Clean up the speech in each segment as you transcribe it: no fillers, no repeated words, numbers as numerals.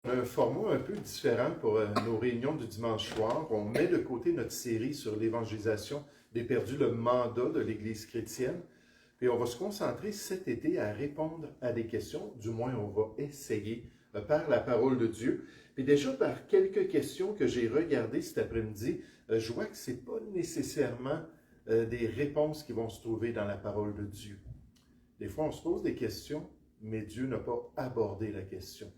un format un peu différent pour nos réunions du dimanche soir. On met de côté notre série sur l'évangélisation des perdus, le mandat de l'Église chrétienne. Puis on va se concentrer cet été à répondre à des questions, du moins on va essayer par la parole de Dieu. Puis déjà par quelques questions que j'ai regardées cet après-midi, je vois que ce n'est pas nécessairement des réponses qui vont se trouver dans la parole de Dieu. Des fois on se pose des questions, mais Dieu n'a pas abordé la question.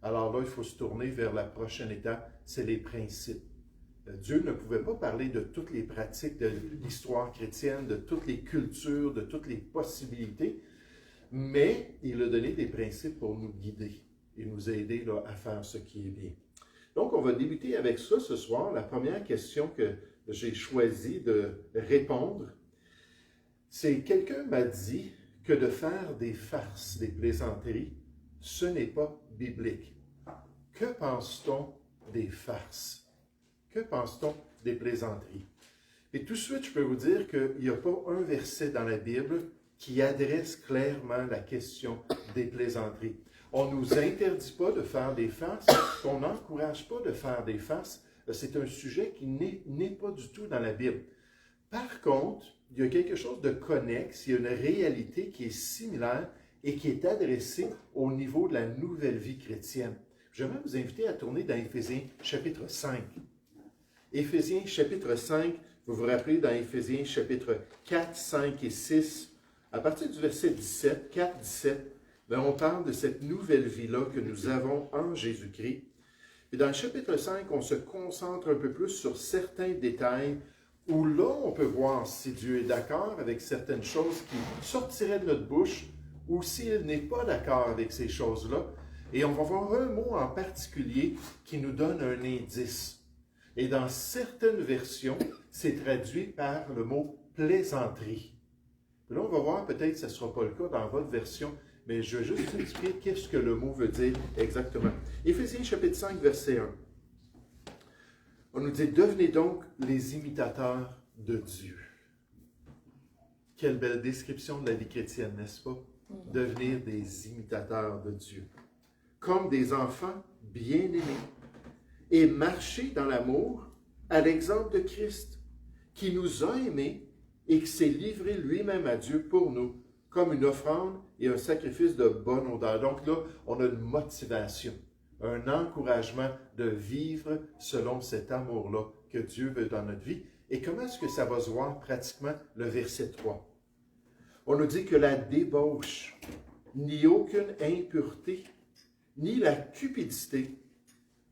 Alors là, il faut se tourner vers la prochaine étape, c'est les principes. Dieu ne pouvait pas parler de toutes les pratiques de l'histoire chrétienne, de toutes les cultures, de toutes les possibilités, mais il a donné des principes pour nous guider et nous aider là, à faire ce qui est bien. Donc, on va débuter avec ça ce soir. La première question que j'ai choisi de répondre, c'est quelqu'un m'a dit que de faire des farces, des plaisanteries, ce n'est pas biblique. Que pense-t-on des farces? Que pense-t-on des plaisanteries? Et tout de suite, je peux vous dire qu'il n'y a pas un verset dans la Bible qui adresse clairement la question des plaisanteries. On ne nous interdit pas de faire des farces, on n'encourage pas de faire des farces. C'est un sujet qui n'est pas du tout dans la Bible. Par contre, il y a quelque chose de connexe, il y a une réalité qui est similaire et qui est adressée au niveau de la nouvelle vie chrétienne. J'aimerais vous inviter à tourner dans Éphésiens chapitre 5. Éphésiens chapitre 5, vous vous rappelez dans Éphésiens chapitre 4, 5 et 6, à partir du verset 17, 4, 17, on parle de cette nouvelle vie-là que nous avons en Jésus-Christ. Et dans le chapitre 5, on se concentre un peu plus sur certains détails où là, on peut voir si Dieu est d'accord avec certaines choses qui sortiraient de notre bouche ou s'il n'est pas d'accord avec ces choses-là. Et on va voir un mot en particulier qui nous donne un indice. Et dans certaines versions, c'est traduit par le mot plaisanterie. Puis là, on va voir, peut-être que ce ne sera pas le cas dans votre version, mais je vais juste vous expliquer qu'est-ce que le mot veut dire exactement. Éphésiens chapitre 5, verset 1. On nous dit, devenez donc les imitateurs de Dieu. Quelle belle description de la vie chrétienne, n'est-ce pas? Devenir des imitateurs de Dieu. Comme des enfants bien-aimés, et marcher dans l'amour à l'exemple de Christ, qui nous a aimés et qui s'est livré lui-même à Dieu pour nous, comme une offrande et un sacrifice de bonne odeur. Donc là, on a une motivation, un encouragement de vivre selon cet amour-là que Dieu veut dans notre vie. Et comment est-ce que ça va se voir pratiquement le verset 3? On nous dit que la débauche, ni aucune impureté, ni la cupidité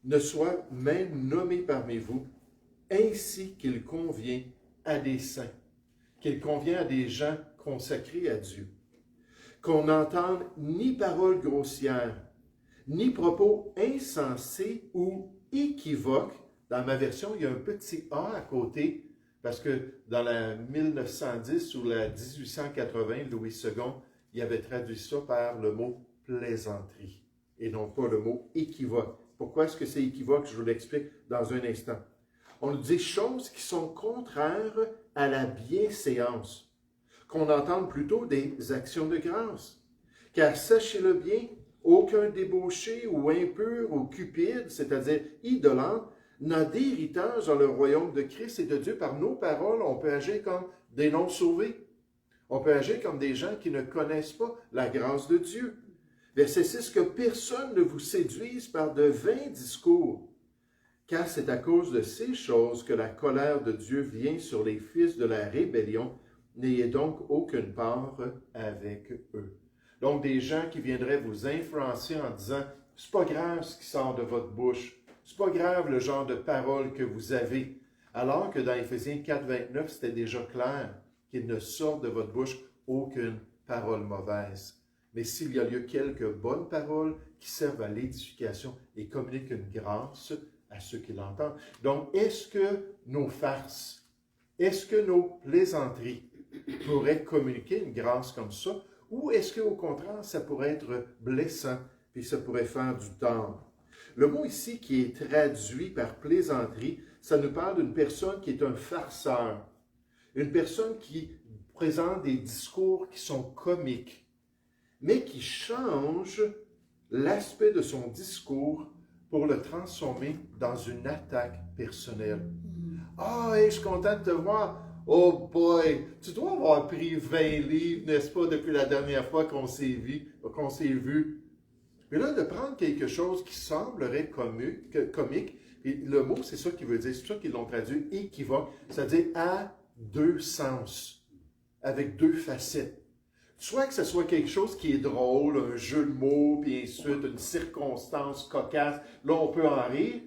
ne soit même nommée parmi vous, ainsi qu'il convient à des saints, qu'il convient à des gens consacrés à Dieu. Qu'on n'entende ni paroles grossières, ni propos insensés ou équivoques. Dans ma version, il y a un petit A à côté, parce que dans la 1910 ou la 1880, Louis II, il avait traduit ça par le mot plaisanterie, et non pas le mot équivoque. Pourquoi est-ce que c'est équivoque? Je vous l'explique dans un instant. On nous dit choses qui sont contraires à la bienséance, qu'on entende plutôt des actions de grâce. Car sachez-le bien, aucun débauché ou impur ou cupide, c'est-à-dire idolâtre, n'a d'héritage dans le royaume de Christ et de Dieu. Par nos paroles, on peut agir comme des non-sauvés. On peut agir comme des gens qui ne connaissent pas la grâce de Dieu. Verset 6, que personne ne vous séduise par de vains discours, car c'est à cause de ces choses que la colère de Dieu vient sur les fils de la rébellion. N'ayez donc aucune part avec eux. Donc, des gens qui viendraient vous influencer en disant, c'est pas grave ce qui sort de votre bouche, c'est pas grave le genre de paroles que vous avez, alors que dans Éphésiens 4, 29, c'était déjà clair qu'il ne sort de votre bouche aucune parole mauvaise. Mais s'il y a lieu quelques bonnes paroles qui servent à l'édification et communiquent une grâce à ceux qui l'entendent. Donc, est-ce que nos farces, est-ce que nos plaisanteries pourraient communiquer une grâce comme ça? Ou est-ce qu'au contraire, ça pourrait être blessant, puis ça pourrait faire du tort? Le mot ici qui est traduit par plaisanterie, ça nous parle d'une personne qui est un farceur, une personne qui présente des discours qui sont comiques, mais qui change l'aspect de son discours pour le transformer dans une attaque personnelle. Ah, hey, je suis content de te voir. Oh boy, tu dois avoir pris 20 livres, n'est-ce pas, depuis la dernière fois qu'on s'est vu. Mais là, de prendre quelque chose qui semblerait comique, et le mot, c'est ça qui veut dire, c'est ça qu'ils l'ont traduit, équivoque, c'est-à-dire à deux sens, avec deux facettes. Soit que ce soit quelque chose qui est drôle, un jeu de mots, puis ainsi de suite, une circonstance cocasse, là on peut en rire,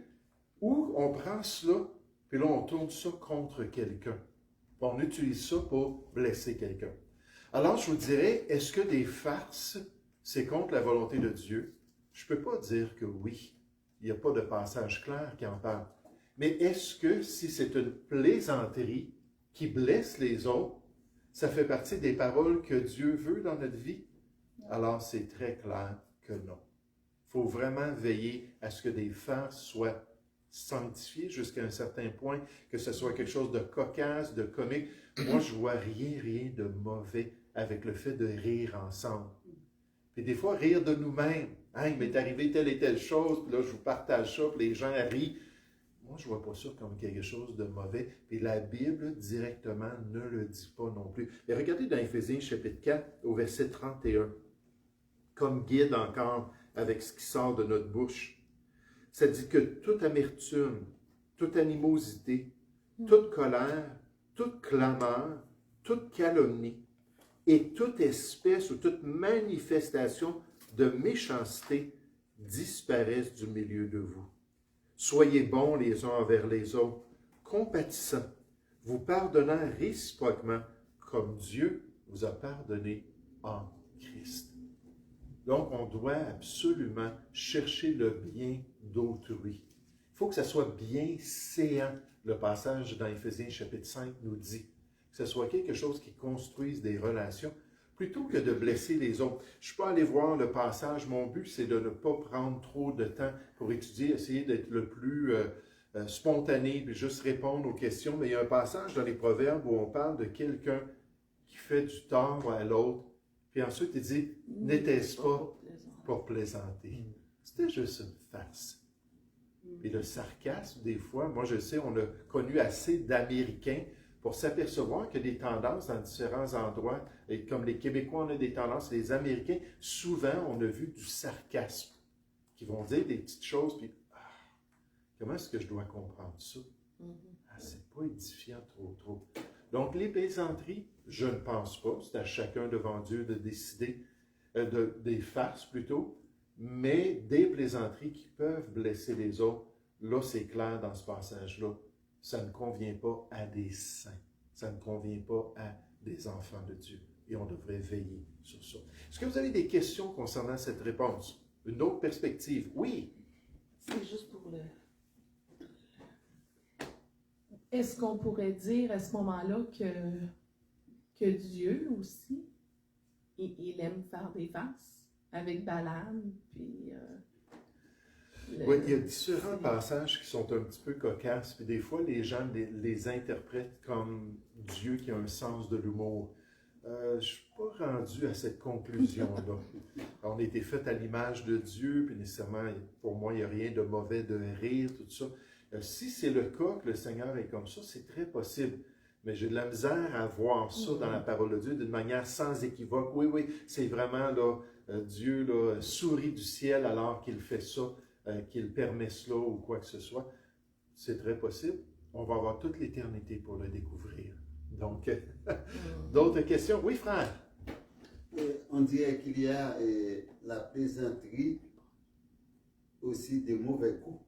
ou on prend cela, puis là on tourne ça contre quelqu'un. On utilise ça pour blesser quelqu'un. Alors je vous dirais, est-ce que des farces, c'est contre la volonté de Dieu? Je ne peux pas dire que oui. Il n'y a pas de passage clair qui en parle. Mais est-ce que si c'est une plaisanterie qui blesse les autres, ça fait partie des paroles que Dieu veut dans notre vie? Alors c'est très clair que non. Il faut vraiment veiller à ce que des farces soient sanctifiées jusqu'à un certain point, que ce soit quelque chose de cocasse, de comique. Moi, je vois rien de mauvais avec le fait de rire ensemble. Puis des fois, rire de nous-mêmes. Hein, il m'est arrivé telle et telle chose, puis là, je vous partage ça, puis les gens rient. Moi, je ne vois pas ça comme quelque chose de mauvais. Et la Bible, directement, ne le dit pas non plus. Et regardez dans Éphésiens, chapitre 4, au verset 31, comme guide encore avec ce qui sort de notre bouche. Ça dit que toute amertume, toute animosité, toute colère, toute clameur, toute calomnie et toute espèce ou toute manifestation de méchanceté disparaissent du milieu de vous. Soyez bons les uns envers les autres, compatissants, vous pardonnant réciproquement, comme Dieu vous a pardonné en Christ. Donc, on doit absolument chercher le bien d'autrui. Il faut que ça soit bien séant. Le passage dans Éphésiens chapitre 5 nous dit que ce soit quelque chose qui construise des relations plutôt que de blesser les autres. Je ne suis pas allé voir le passage. Mon but, c'est de ne pas prendre trop de temps pour étudier, essayer d'être le plus spontané, puis juste répondre aux questions. Mais il y a un passage dans les Proverbes où on parle de quelqu'un qui fait du tort à l'autre. Puis ensuite, il dit, n'était-ce pas pour plaisanter? C'était juste une farce. Et le sarcasme, des fois, moi je sais, on a connu assez d'Américains pour s'apercevoir qu'il y a des tendances dans différents endroits. Et comme les Québécois, on a des tendances, les Américains, souvent, on a vu du sarcasme, qui vont dire des petites choses, puis comment est-ce que je dois comprendre ça? C'est pas édifiant trop. Donc, les plaisanteries, je ne pense pas, c'est à chacun devant Dieu de décider, des farces plutôt, mais des plaisanteries qui peuvent blesser les autres, là, c'est clair dans ce passage-là. Ça ne convient pas à des saints. Ça ne convient pas à des enfants de Dieu. Et on devrait veiller sur ça. Est-ce que vous avez des questions concernant cette réponse? Une autre perspective? Oui. C'est juste pour le... Est-ce qu'on pourrait dire à ce moment-là que Dieu aussi, il aime faire des farces avec Balaam, puis... Oui, il y a différents passages qui sont un petit peu cocasses, puis des fois, les gens les interprètent comme Dieu qui a un sens de l'humour. Je ne suis pas rendu à cette conclusion-là. On a été fait à l'image de Dieu, puis nécessairement, pour moi, il n'y a rien de mauvais de rire, tout ça. Si c'est le cas que le Seigneur est comme ça, c'est très possible. Mais j'ai de la misère à voir ça dans la parole de Dieu d'une manière sans équivoque. Oui, c'est vraiment là, Dieu là, sourit du ciel alors qu'il fait ça, qu'il permet cela ou quoi que ce soit. C'est très possible. On va avoir toute l'éternité pour le découvrir. Donc, d'autres questions? Oui, frère? On dirait qu'il y a la plaisanterie aussi des mauvais coups.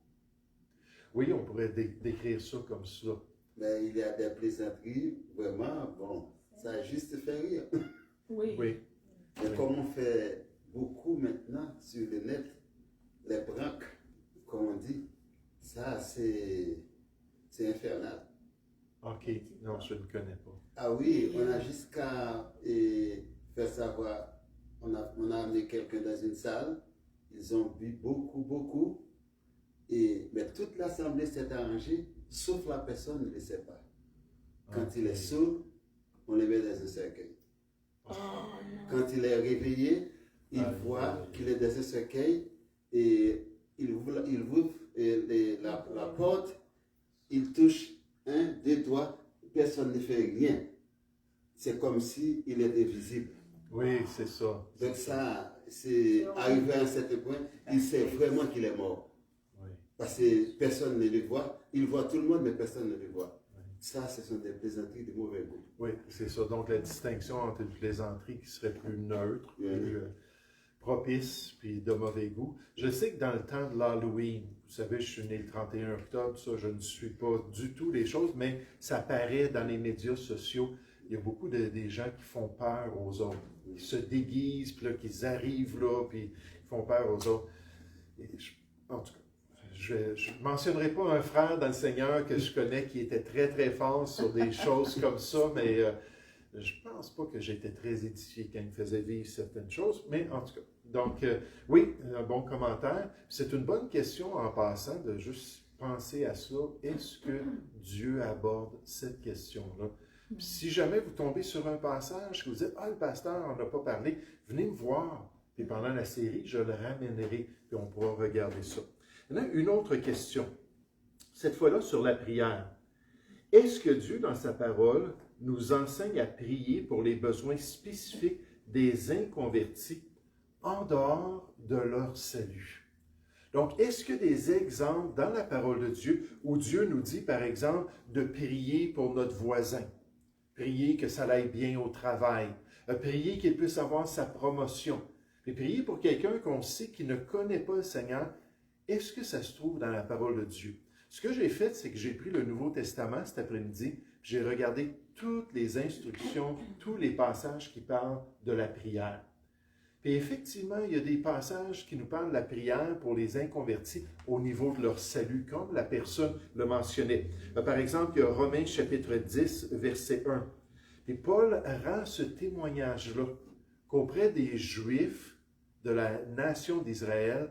Oui, on pourrait décrire ça comme ça. Mais il y a des plaisanteries, vraiment, bon, ça juste fait rire. Oui. Mais comme on fait beaucoup maintenant sur le net, les pranks, comme on dit, ça c'est infernal. OK, non, je ne connais pas. Ah oui, on a jusqu'à faire savoir, on a amené quelqu'un dans une salle, ils ont bu beaucoup, mais toute l'assemblée s'est arrangée, sauf la personne ne le sait pas. Quand il est sourd, on le met dans un cercueil. Quand il est réveillé, il voit qu'il est dans un cercueil et il ouvre la porte, il touche un, deux doigts, personne ne fait rien. C'est comme s'il était visible. Oui, c'est ça. Donc ça, c'est arrivé à un certain point, il sait vraiment qu'il est mort. Oui. Parce que personne ne le voit. Il voit tout le monde, mais personne ne le voit. Ça, ce sont des plaisanteries de mauvais goût. Oui, c'est ça. Donc, la distinction entre une plaisanterie qui serait plus neutre, plus propice, puis de mauvais goût. Je sais que dans le temps de l'Halloween, vous savez, je suis né le 31 octobre, ça, je ne suis pas du tout les choses, mais ça paraît dans les médias sociaux. Il y a beaucoup des gens qui font peur aux autres. Ils se déguisent, puis là, qu'ils arrivent là, puis ils font peur aux autres. En tout cas, je ne mentionnerai pas un frère dans le Seigneur que je connais qui était très, très fort sur des choses comme ça, mais je ne pense pas que j'étais très édifié quand il me faisait vivre certaines choses, mais en tout cas. Donc, oui, un bon commentaire. C'est une bonne question en passant de juste penser à ça. Est-ce que Dieu aborde cette question-là? Puis si jamais vous tombez sur un passage que vous dites « Ah, le pasteur n'en a pas parlé », venez me voir. Puis pendant la série, je le ramènerai, puis on pourra regarder ça. Maintenant, une autre question, cette fois-là sur la prière. Est-ce que Dieu, dans sa parole, nous enseigne à prier pour les besoins spécifiques des inconvertis en dehors de leur salut? Donc, est-ce que des exemples dans la parole de Dieu où Dieu nous dit, par exemple, de prier pour notre voisin, prier que ça aille bien au travail, prier qu'il puisse avoir sa promotion, et prier pour quelqu'un qu'on sait qui ne connaît pas le Seigneur, est-ce que ça se trouve dans la parole de Dieu? Ce que j'ai fait, c'est que j'ai pris le Nouveau Testament cet après-midi, puis j'ai regardé toutes les instructions, tous les passages qui parlent de la prière. Puis effectivement, il y a des passages qui nous parlent de la prière pour les inconvertis au niveau de leur salut, comme la personne le mentionnait. Par exemple, il y a Romains chapitre 10, verset 1. Et Paul rend ce témoignage-là qu'auprès des Juifs de la nation d'Israël,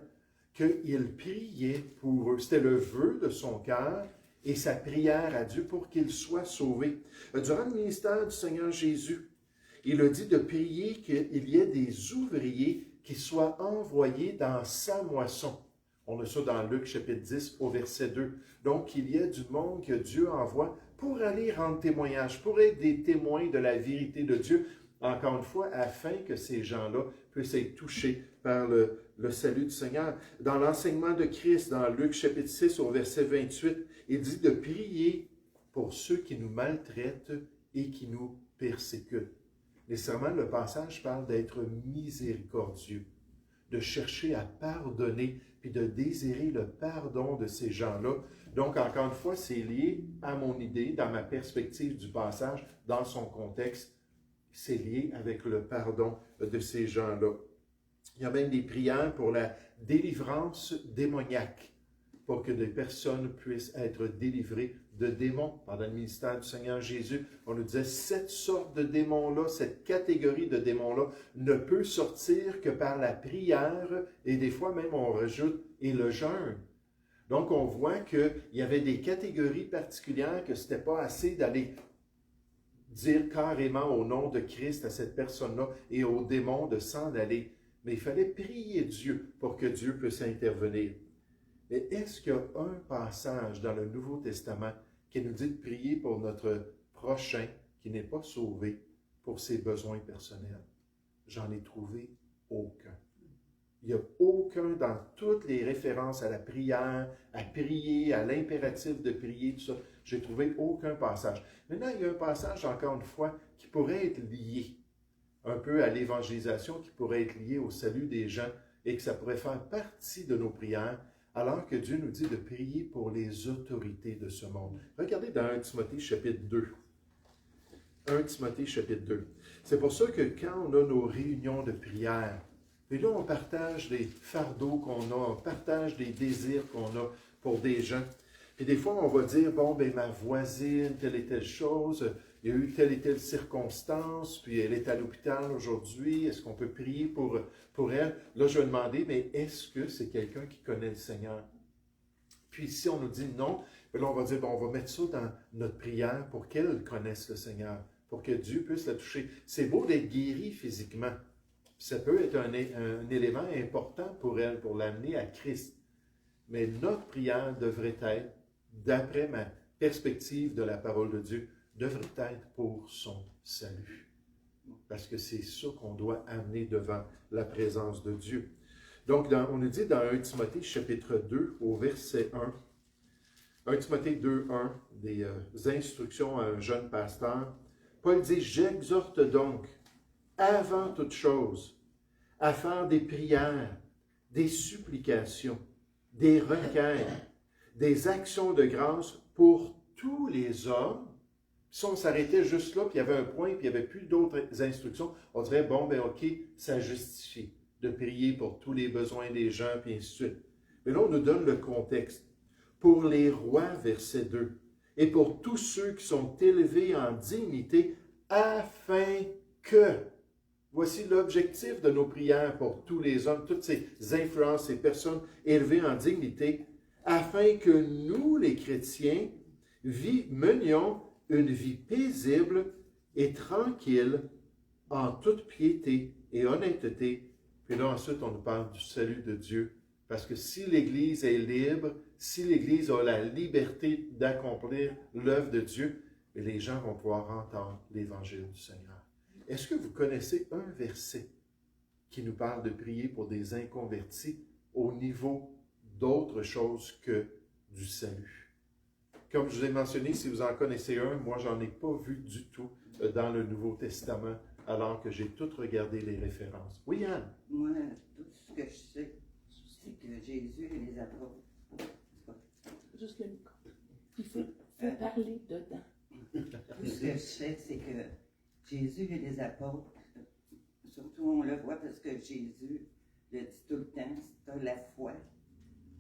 qu'il priait pour eux. C'était le vœu de son cœur et sa prière à Dieu pour qu'ils soient sauvés. Durant le ministère du Seigneur Jésus, il a dit de prier qu'il y ait des ouvriers qui soient envoyés dans sa moisson. On a ça dans Luc chapitre 10 au verset 2. Donc, il y a du monde que Dieu envoie pour aller rendre témoignage, pour être des témoins de la vérité de Dieu, encore une fois, afin que ces gens-là puissent être touchés par le salut du Seigneur. Dans l'enseignement de Christ, dans Luc chapitre 6 au verset 28, il dit de prier pour ceux qui nous maltraitent et qui nous persécutent. Nécessairement, le passage parle d'être miséricordieux, de chercher à pardonner, puis de désirer le pardon de ces gens-là. Donc, encore une fois, c'est lié à mon idée, dans ma perspective du passage, dans son contexte, c'est lié avec le pardon de ces gens-là. Il y a même des prières pour la délivrance démoniaque, pour que des personnes puissent être délivrées de démons. Pendant le ministère du Seigneur Jésus, on nous disait, cette sorte de démons-là, cette catégorie de démons-là, ne peut sortir que par la prière, et des fois même on rajoute, et le jeûne. Donc on voit qu'il y avait des catégories particulières, que ce n'était pas assez d'aller dire carrément au nom de Christ à cette personne-là et aux démons de s'en aller. Mais il fallait prier Dieu pour que Dieu puisse intervenir. Mais est-ce qu'il y a un passage dans le Nouveau Testament qui nous dit de prier pour notre prochain qui n'est pas sauvé pour ses besoins personnels? J'en ai trouvé aucun. Il n'y a aucun dans toutes les références à la prière, à prier, à l'impératif de prier, tout ça. J'ai trouvé aucun passage. Maintenant, il y a un passage, encore une fois, qui pourrait être lié un peu à l'évangélisation, qui pourrait être lié au salut des gens et que ça pourrait faire partie de nos prières, alors que Dieu nous dit de prier pour les autorités de ce monde. Regardez dans 1 Timothée chapitre 2. 1 Timothée chapitre 2. C'est pour ça que quand on a nos réunions de prière, et là on partage des fardeaux qu'on a, on partage des désirs qu'on a pour des gens. Et des fois on va dire, bon, ben ma voisine, telle et telle chose, il y a eu telle et telle circonstance, puis elle est à l'hôpital aujourd'hui, est-ce qu'on peut prier pour elle? Là, je vais demander, mais est-ce que c'est quelqu'un qui connaît le Seigneur? Puis si on nous dit non, là, on va dire, bon, on va mettre ça dans notre prière pour qu'elle connaisse le Seigneur, pour que Dieu puisse la toucher. C'est beau d'être guéri physiquement. Ça peut être un élément important pour elle, pour l'amener à Christ. mais notre prière devrait être, d'après ma perspective de la parole de Dieu, devrait être pour son salut. Parce que c'est ça qu'on doit amener devant la présence de Dieu. Donc, on nous dit dans 1 Timothée chapitre 2, au verset 1, 1 Timothée 2, 1, des instructions à un jeune pasteur, Paul dit « J'exhorte donc, avant toute chose, à faire des prières, des supplications, des requêtes, des actions de grâce pour tous les hommes. » Si on s'arrêtait juste là, puis il y avait un point, puis il n'y avait plus d'autres instructions, on dirait, bon, ben ok, ça justifie de prier pour tous les besoins des gens, puis ainsi de suite. Mais là, on nous donne le contexte. Pour les rois, verset 2, et pour tous ceux qui sont élevés en dignité, afin que, voici l'objectif de nos prières pour tous les hommes, toutes ces influences, ces personnes élevées en dignité, afin que nous, les chrétiens, menions une vie paisible et tranquille en toute piété et honnêteté. Puis là, ensuite, on nous parle du salut de Dieu. Parce que si l'Église est libre, si l'Église a la liberté d'accomplir l'œuvre de Dieu, les gens vont pouvoir entendre l'Évangile du Seigneur. Est-ce que vous connaissez un verset qui nous parle de prier pour des inconvertis au niveau d'autre chose que du salut? Comme je vous ai mentionné, si vous en connaissez un, moi, j'en ai pas vu du tout dans le Nouveau Testament, alors que j'ai tout regardé les références. Oui, Anne? Moi, tout ce que je sais, c'est que Jésus et les apôtres. Juste le micro. Il faut parler dedans. Tout ce que je sais, c'est que Jésus et les apôtres, surtout on le voit parce que Jésus le dit tout le temps, si tu as la foi,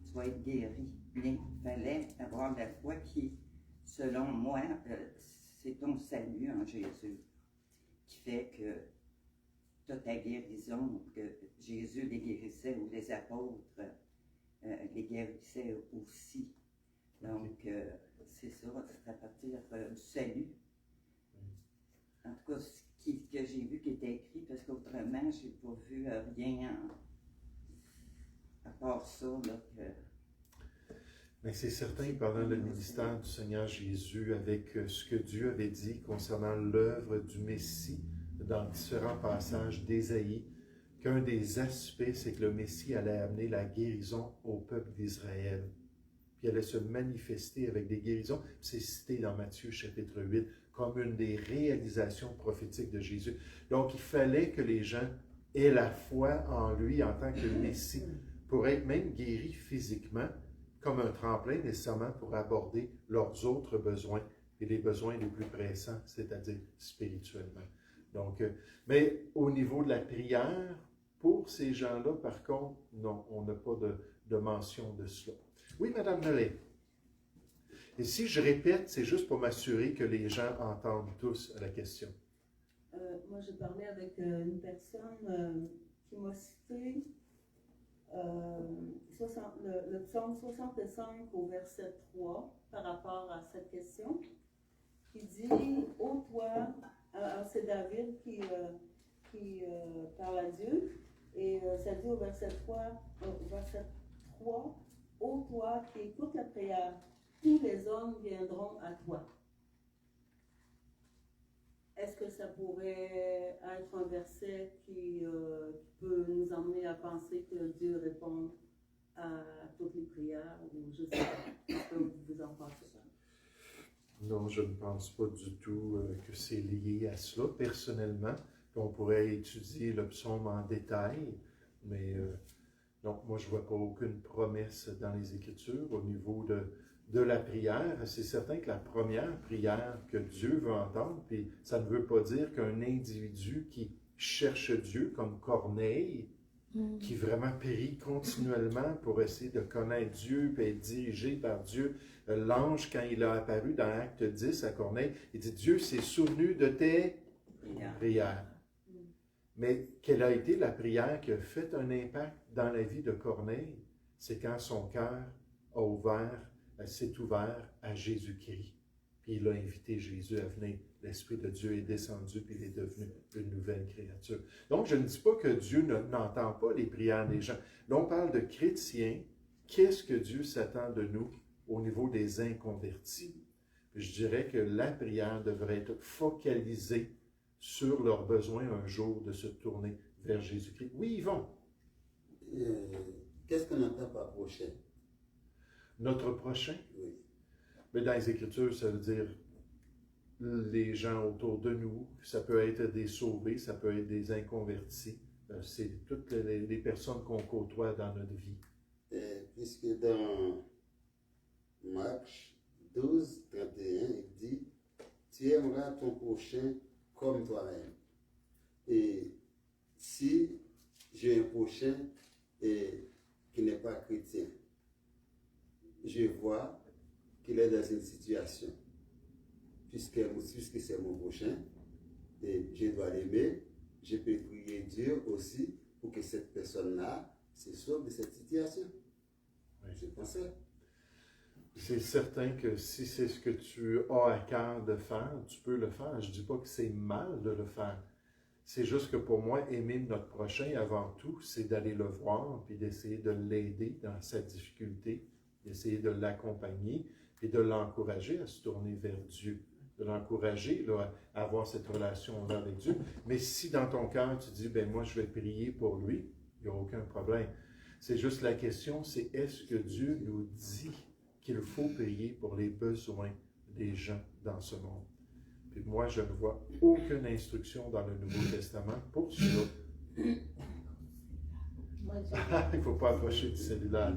tu vas être guéri. Mais il fallait avoir la foi qui, selon moi, c'est ton salut en Jésus, qui fait que tu as ta guérison, que Jésus les guérissait ou les apôtres les guérissaient aussi. Donc, c'est ça, c'est à partir du salut. En tout cas, ce que j'ai vu qui était écrit, parce qu'autrement, je n'ai pas vu rien à part ça. Là, Mais c'est certain que pendant le ministère du Seigneur Jésus, avec ce que Dieu avait dit concernant l'œuvre du Messie dans différents passages d'Ésaïe, qu'un des aspects, c'est que le Messie allait amener la guérison au peuple d'Israël. Puis il allait se manifester avec des guérisons. C'est cité dans Matthieu chapitre 8 comme une des réalisations prophétiques de Jésus. Donc il fallait que les gens aient la foi en lui en tant que Messie pour être même guéris physiquement, comme un tremplin nécessairement pour aborder leurs autres besoins et les besoins les plus pressants, c'est-à-dire spirituellement. Donc, mais au niveau de la prière, pour ces gens-là, par contre, non, on n'a pas de mention de cela. Oui, Mme Nollet. Et si je répète, c'est juste pour m'assurer que les gens entendent tous la question. Moi, je parlais avec une personne qui m'a cité le psaume 65 au verset 3 par rapport à cette question, qui dit « Ô toi », c'est David qui parle à Dieu, et ça dit au verset 3, ô toi qui écoutes la prière, tous les hommes viendront à toi. Est-ce que ça pourrait être un verset qui peut nous emmener à penser que Dieu répond à toutes les prières, ou je sais pas, est-ce que vous en pensez ça? Non, je ne pense pas du tout que c'est lié à cela, personnellement. On pourrait étudier le psaume en détail, mais donc moi, je ne vois pas aucune promesse dans les Écritures au niveau de la prière. C'est certain que la première prière que Dieu veut entendre, puis ça ne veut pas dire qu'un individu qui cherche Dieu, comme Corneille, qui vraiment prie continuellement pour essayer de connaître Dieu, puis être dirigé par Dieu. L'ange, quand il a apparu dans Acte 10 à Corneille, il dit « Dieu s'est souvenu de tes prières. » Mais quelle a été la prière qui a fait un impact dans la vie de Corneille? C'est quand son cœur s'est ouvert à Jésus-Christ. Puis il a invité Jésus à venir. L'Esprit de Dieu est descendu, puis il est devenu une nouvelle créature. Donc, je ne dis pas que Dieu n'entend pas les prières des gens. Là, on parle de chrétiens qu'est-ce que Dieu s'attend de nous au niveau des inconvertis? Je dirais que la prière devrait être focalisée sur leur besoin un jour de se tourner vers Jésus-Christ. Oui, ils vont. Qu'est-ce qu'on entend par prochain? Notre prochain, Oui. mais dans les Écritures, ça veut dire les gens autour de nous. Ça peut être des sauvés, ça peut être des inconvertis. C'est toutes les personnes qu'on côtoie dans notre vie. Puisque dans Marc 12, 31, il dit, tu aimeras ton prochain comme toi-même. Et si j'ai un prochain qui n'est pas chrétien, je vois qu'il est dans une situation, puisque c'est mon prochain, et je dois l'aimer, je peux prier Dieu aussi pour que cette personne-là se sauve de cette situation. Oui. Je pensais. C'est certain que si c'est ce que tu as à cœur de faire, tu peux le faire. Je ne dis pas que c'est mal de le faire. C'est juste que pour moi, aimer notre prochain, avant tout, c'est d'aller le voir, puis d'essayer de l'aider dans sa difficulté, d'essayer de l'accompagner et de l'encourager à se tourner vers Dieu, de l'encourager là, à avoir cette relation-là avec Dieu. Mais si dans ton cœur, tu dis, ben moi, je vais prier pour lui, il n'y a aucun problème. C'est juste la question, c'est est-ce que Dieu nous dit qu'il faut prier pour les besoins des gens dans ce monde? Puis moi, je ne vois aucune instruction dans le Nouveau Testament pour cela. Moi, Il ne faut pas approcher du cellulaire.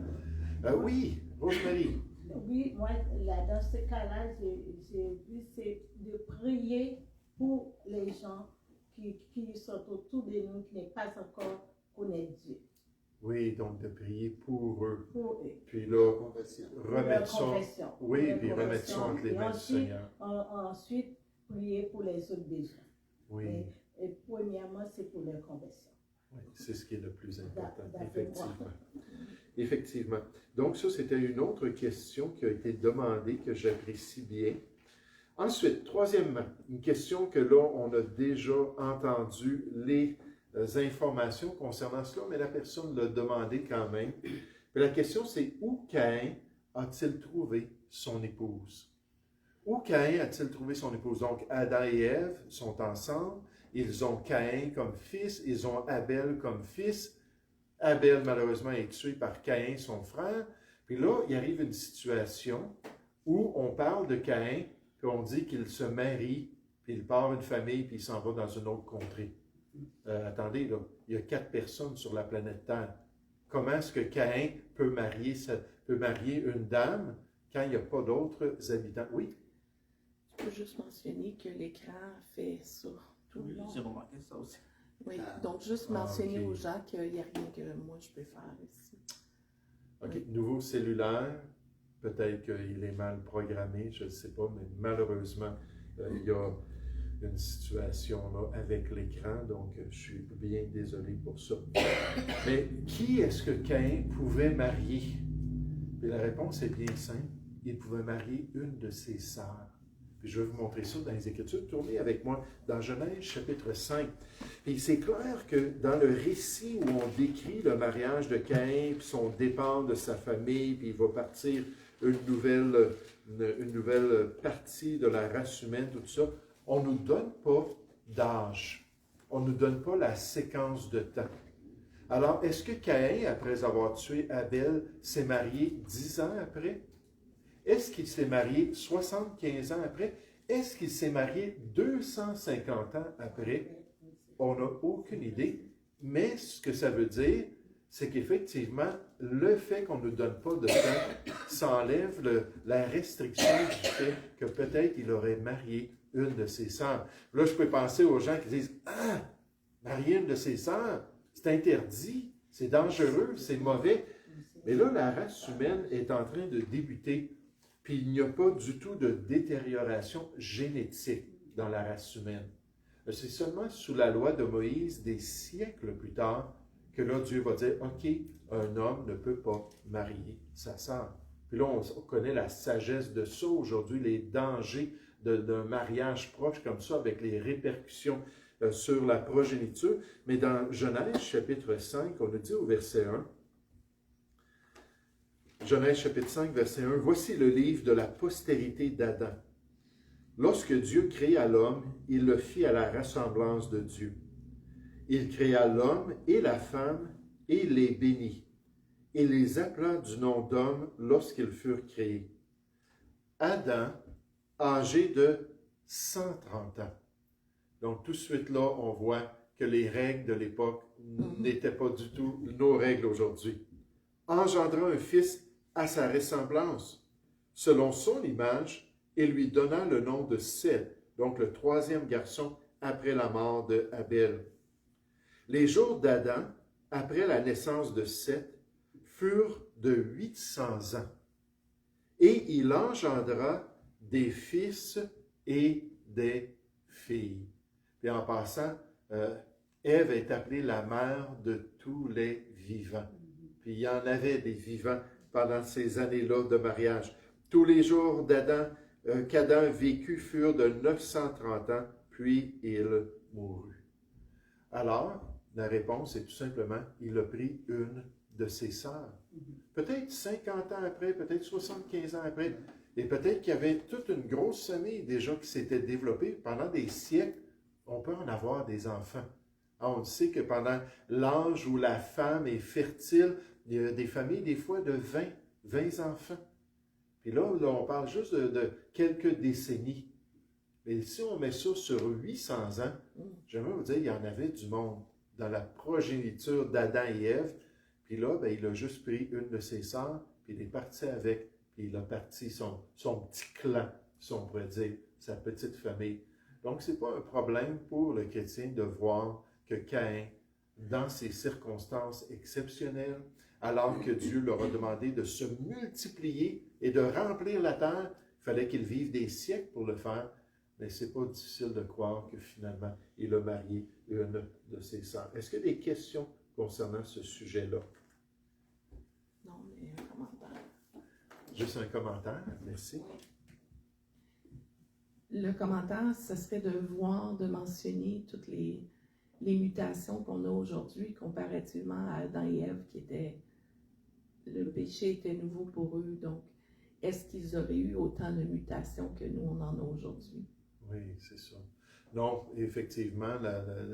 Oui, Rosemary. oui, moi, là, dans ce cas-là, j'ai vu, c'est de prier pour les gens qui sont autour de nous, qui n'ont pas encore connu Dieu. Oui, donc de prier pour eux. Pour eux. Puis là, Conversion. remettre ça. Conversion. Oui, Leur puis remettre ça conversion. entre les Et mains du ensuite, Seigneur. Ensuite, prier pour les autres besoins. Oui, Et premièrement, c'est pour leur conversion. oui, c'est ce qui est le plus important, D'après moi. effectivement. Effectivement. Donc ça, c'était une autre question qui a été demandée, que j'apprécie bien. Ensuite, troisièmement, une question que là, on a déjà entendu les informations concernant cela, mais la personne l'a demandé quand même. Puis la question, c'est où Caïn a-t-il trouvé son épouse? Où Caïn a-t-il trouvé son épouse? Donc, Adam et Ève sont ensemble. Ils ont Caïn comme fils. Ils ont Abel comme fils. Abel, malheureusement, est tué par Caïn, son frère. Puis là, il arrive une situation où on parle de Caïn, puis on dit qu'il se marie, puis il part une famille, puis il s'en va dans une autre contrée. Attendez, là, il y a 4 personnes sur la planète Terre. Comment est-ce que Caïn peut marier une dame quand il n'y a pas d'autres habitants? Oui? Je peux juste mentionner que l'écran fait ça tout le long. J'ai remarqué ça aussi. Oui, donc juste mentionner ok. aux gens qu'il n'y a rien que moi je peux faire ici. OK. Nouveau cellulaire, peut-être qu'il est mal programmé, je ne sais pas, mais malheureusement, il y a une situation là avec l'écran, donc je suis bien désolé pour ça. Mais qui est-ce que Caïn pouvait marier? Et la réponse est bien simple. Il pouvait marier une de ses sœurs. Puis je vais vous montrer ça dans les Écritures. Tournez avec moi dans Genèse chapitre 5. Et c'est clair que dans le récit où on décrit le mariage de Caïn, puis son départ de sa famille, puis il va partir une nouvelle partie de la race humaine, tout ça, on ne nous donne pas d'âge. On ne nous donne pas la séquence de temps. Alors, est-ce que Caïn, après avoir tué Abel, s'est marié 10 ans après? Est-ce qu'il s'est marié 75 ans après? Est-ce qu'il s'est marié 250 ans après? On n'a aucune idée. Mais ce que ça veut dire, c'est qu'effectivement, le fait qu'on ne nous donne pas de temps, ça enlève la restriction du fait que peut-être il aurait marié une de ses sœurs. Là, je peux penser aux gens qui disent « Ah, marier une de ses sœurs, c'est interdit, c'est dangereux, c'est mauvais. » Mais là, la race humaine est en train de débuter. Puis il n'y a pas du tout de détérioration génétique dans la race humaine. C'est seulement sous la loi de Moïse, des siècles plus tard, que là, Dieu va dire, OK, un homme ne peut pas marier sa sœur. Puis là, on connaît la sagesse de ça aujourd'hui, les dangers d'un mariage proche comme ça, avec les répercussions sur la progéniture. Mais dans Genèse chapitre 5, on nous dit au verset 1, Genèse chapitre 5, verset 1, « Voici le livre de la postérité d'Adam. Lorsque Dieu créa l'homme, il le fit à la ressemblance de Dieu. Il créa l'homme et la femme et il les bénit. Il les appela du nom d'homme lorsqu'ils furent créés. Adam, âgé de 130 ans. » Donc tout de suite là, on voit que les règles de l'époque n'étaient pas du tout nos règles aujourd'hui. Engendra un fils à sa ressemblance, selon son image, et lui donna le nom de Seth, donc le troisième garçon après la mort de Abel. Les jours d'Adam, après la naissance de Seth, furent de 800 ans, et il engendra des fils et des filles. Et en passant, Ève est appelée la mère de tous les vivants. Puis il y en avait des vivants pendant ces années-là de mariage. Tous les jours qu'Adam vécut furent de 930 ans, puis il mourut. Alors, la réponse est tout simplement, il a pris une de ses sœurs. Peut-être 50 ans après, peut-être 75 ans après, et peut-être qu'il y avait toute une grosse famille déjà qui s'était développée pendant des siècles. On peut en avoir des enfants. On sait que pendant l'âge où la femme est fertile, il y a des familles des fois de 20 enfants. Puis là, on parle juste de quelques décennies. Mais si on met ça sur 800 ans, j'aimerais vous dire, il y en avait du monde dans la progéniture d'Adam et Ève. Puis là, ben, il a juste pris une de ses sœurs, puis il est parti avec, puis il a parti son petit clan, si on pourrait dire, sa petite famille. Donc, ce n'est pas un problème pour le chrétien de voir que Caïn, dans ces circonstances exceptionnelles, alors que Dieu leur a demandé de se multiplier et de remplir la terre, il fallait qu'il vive des siècles pour le faire, mais ce n'est pas difficile de croire que finalement, il a marié une de ses sœurs. Est-ce qu'il y a des questions concernant ce sujet-là? Non, mais un commentaire. Juste un commentaire, merci. Le commentaire, ce serait de mentionner toutes les mutations qu'on a aujourd'hui comparativement à Adam et Ève, le péché était nouveau pour eux. Donc, est-ce qu'ils auraient eu autant de mutations que nous, on en a aujourd'hui? Oui, c'est ça. Non, effectivement,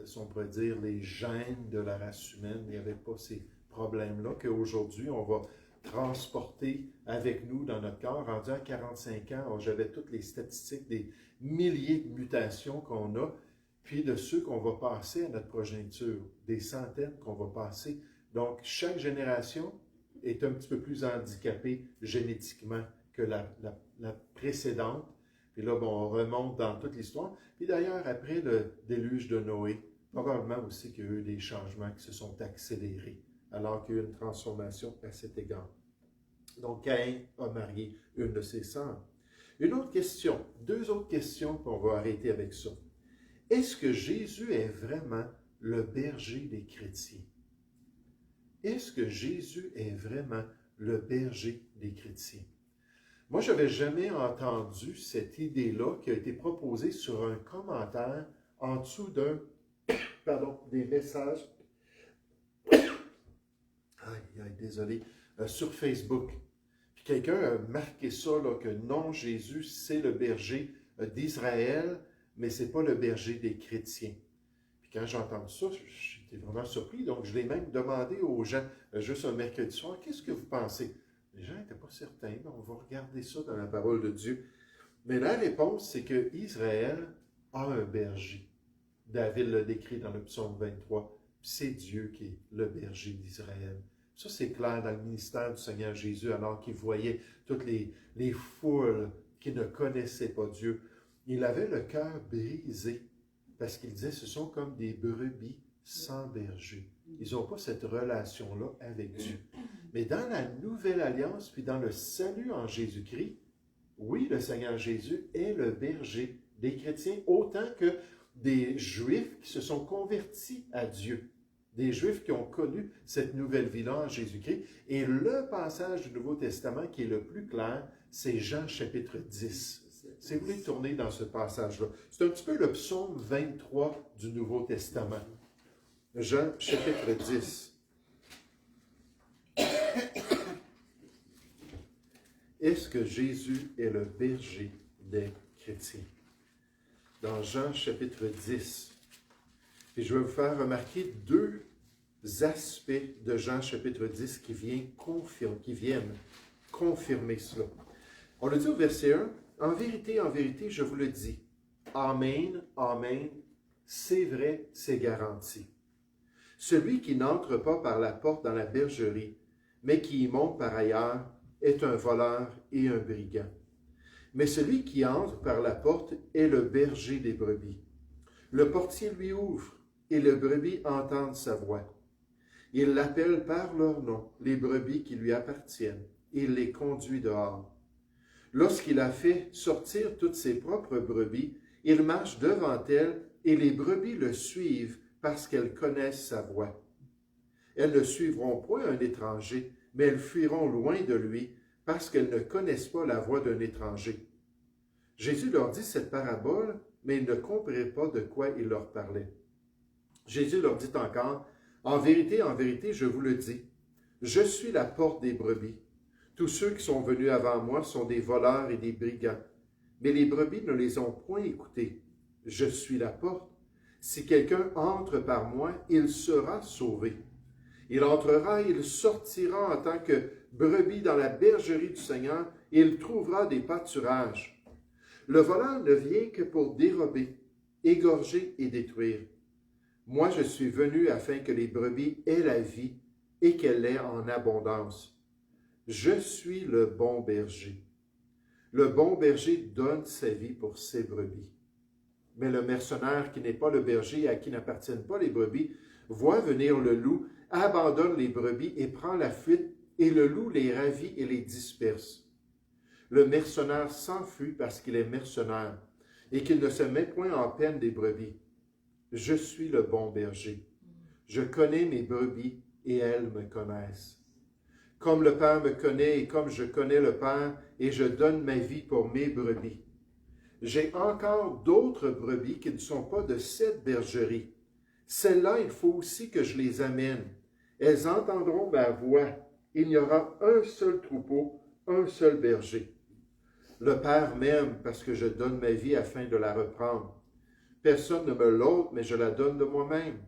si on pourrait dire les gènes de la race humaine, il n'y avait pas ces problèmes-là qu'aujourd'hui, on va transporter avec nous dans notre corps. Rendu à 45 ans, j'avais toutes les statistiques des milliers de mutations qu'on a, puis de ceux qu'on va passer à notre progéniture, des centaines qu'on va passer. Donc, chaque génération est un petit peu plus handicapée génétiquement que la précédente. Puis là, bon, on remonte dans toute l'histoire. Puis d'ailleurs, après le déluge de Noé, probablement aussi qu'il y a eu des changements qui se sont accélérés, alors qu'il y a eu une transformation à cet égard. Donc, Caïn a marié une de ses sœurs. Une autre question, deux autres questions, puis on va arrêter avec ça. Est-ce que Jésus est vraiment le berger des chrétiens? Est-ce que Jésus est vraiment le berger des chrétiens? Moi, je n'avais jamais entendu cette idée-là qui a été proposée sur un commentaire en dessous des messages, désolé, sur Facebook. Puis quelqu'un a marqué ça, là, que non, Jésus, c'est le berger d'Israël, mais ce n'est pas le berger des chrétiens. Puis quand j'ai entendu ça, j'étais vraiment surpris. Donc, je l'ai même demandé aux gens, juste un mercredi soir, qu'est-ce que vous pensez? Les gens n'étaient pas certains, mais on va regarder ça dans la parole de Dieu. Mais la réponse, c'est que Israël a un berger. David l'a décrit dans le psaume 23. C'est Dieu qui est le berger d'Israël. Ça, c'est clair dans le ministère du Seigneur Jésus, alors qu'il voyait toutes les foules qui ne connaissaient pas Dieu. Il avait le cœur brisé, parce qu'il disait, ce sont comme des brebis sans berger. Ils n'ont pas cette relation-là avec Dieu. Mais dans la nouvelle alliance, puis dans le salut en Jésus-Christ, oui, le Seigneur Jésus est le berger des chrétiens, autant que des Juifs qui se sont convertis à Dieu. Des Juifs qui ont connu cette nouvelle vie-là en Jésus-Christ. Et le passage du Nouveau Testament qui est le plus clair, c'est Jean chapitre 10. Si vous voulez tourner dans ce passage-là, c'est un petit peu le psaume 23 du Nouveau Testament. Jean chapitre 10. est-ce que Jésus est le berger des chrétiens? Dans Jean chapitre 10. Et je vais vous faire remarquer deux aspects de Jean chapitre 10 qui viennent confirmer cela. On le dit au verset 1, « En vérité, je vous le dis, Amen, Amen, c'est vrai, c'est garanti. Celui qui n'entre pas par la porte dans la bergerie, mais qui y monte par ailleurs, est un voleur et un brigand. Mais celui qui entre par la porte est le berger des brebis. Le portier lui ouvre, et les brebis entendent sa voix. Il l'appelle par leur nom, les brebis qui lui appartiennent, et il les conduit dehors. Lorsqu'il a fait sortir toutes ses propres brebis, il marche devant elles, et les brebis le suivent parce qu'elles connaissent sa voix. Elles ne suivront point un étranger, mais elles fuiront loin de lui, parce qu'elles ne connaissent pas la voix d'un étranger. Jésus leur dit cette parabole, mais ils ne comprirent pas de quoi il leur parlait. Jésus leur dit encore, « En vérité, je vous le dis, je suis la porte des brebis. Tous ceux qui sont venus avant moi sont des voleurs et des brigands, mais les brebis ne les ont point écoutés. Je suis la porte. Si quelqu'un entre par moi, il sera sauvé. Il entrera et il sortira en tant que brebis dans la bergerie du Seigneur, et il trouvera des pâturages. Le voleur ne vient que pour dérober, égorger et détruire. Moi, je suis venu afin que les brebis aient la vie et qu'elle l'ait en abondance. Je suis le bon berger. Le bon berger donne sa vie pour ses brebis. Mais le mercenaire qui n'est pas le berger et à qui n'appartiennent pas les brebis, voit venir le loup, abandonne les brebis et prend la fuite, et le loup les ravit et les disperse. Le mercenaire s'enfuit parce qu'il est mercenaire et qu'il ne se met point en peine des brebis. Je suis le bon berger. Je connais mes brebis et elles me connaissent. Comme le Père me connaît et comme je connais le Père, et je donne ma vie pour mes brebis. J'ai encore d'autres brebis qui ne sont pas de cette bergerie. Celles-là, il faut aussi que je les amène. Elles entendront ma voix. Il y aura un seul troupeau, un seul berger. Le Père m'aime parce que je donne ma vie afin de la reprendre. Personne ne me l'ôte, mais je la donne de moi-même.